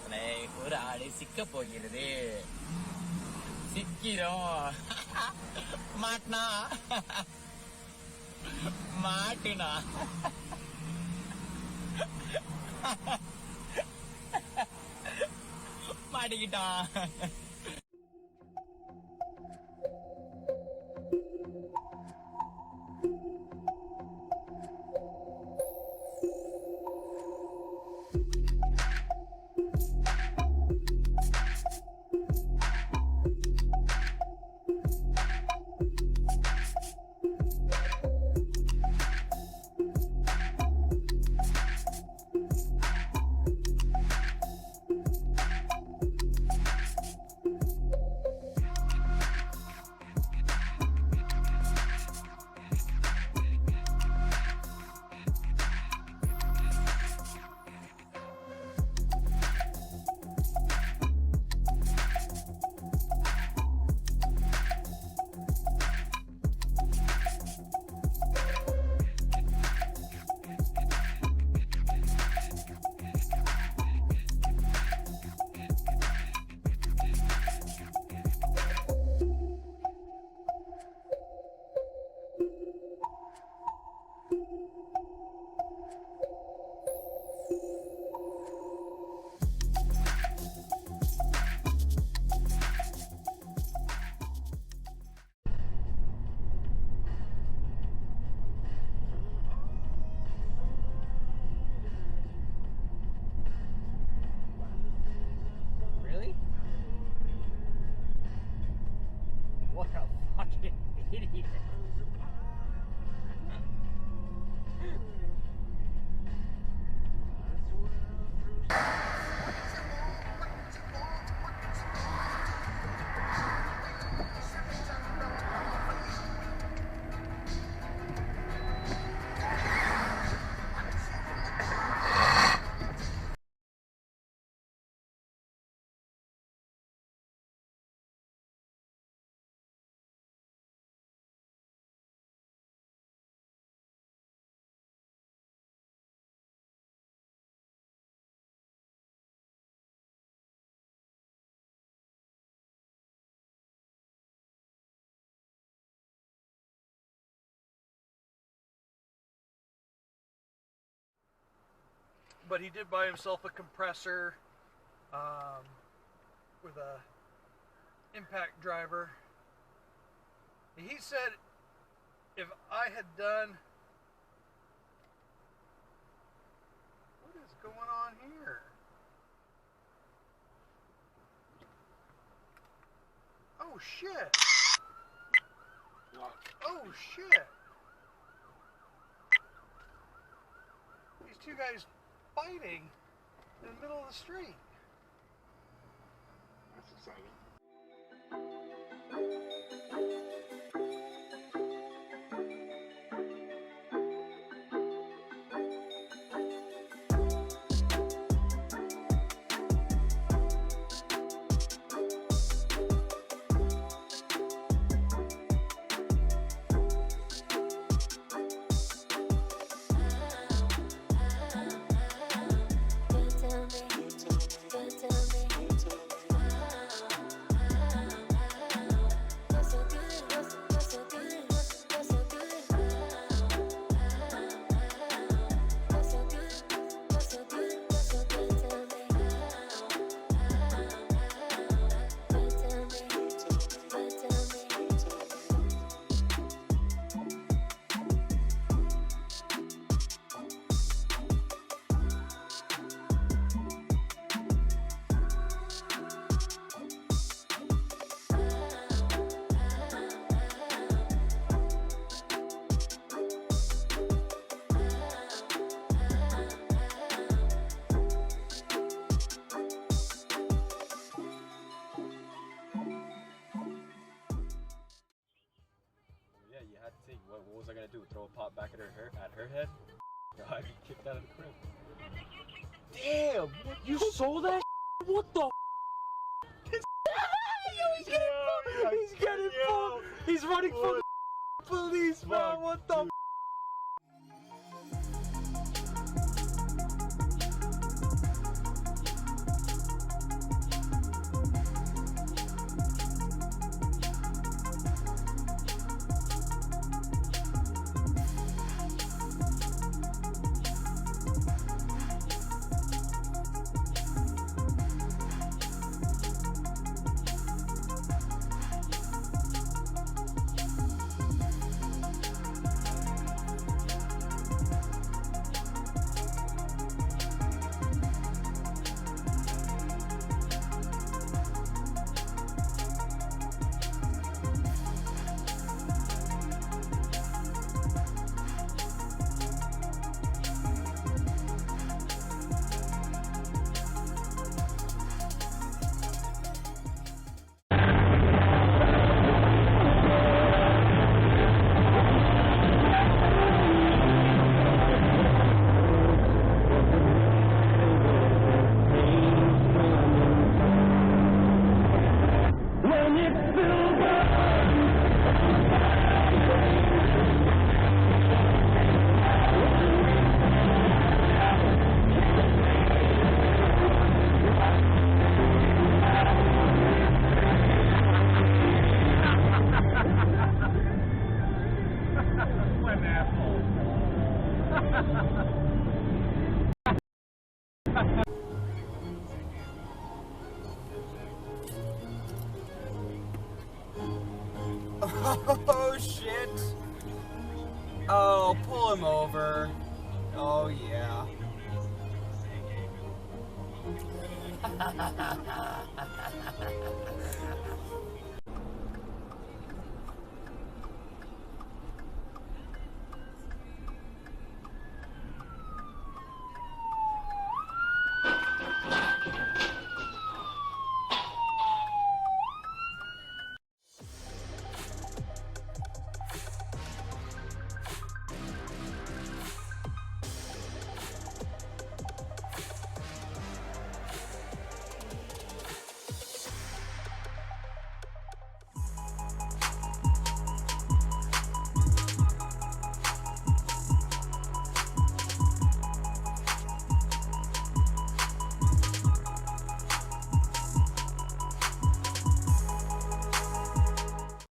பக்கத்துல ஒரு ஆளு சிக்க போகிறது. சிக்கிறோம். மாட்டினா மாட்டுனா மாட்டிக்கிட்டான். But he did buy himself a compressor with a impact driver. He said if I had done... What is going on here? Oh shit! Oh shit! These two guys fighting in the middle of the street. That's exciting. What was I gonna do? Throw a pot back at her head? No, I get kicked out of the crib. Damn! You sold that? What the? He's getting full. He's running from the police, man. What the? an asshole. Oh shit. Oh, pull him over. Oh yeah.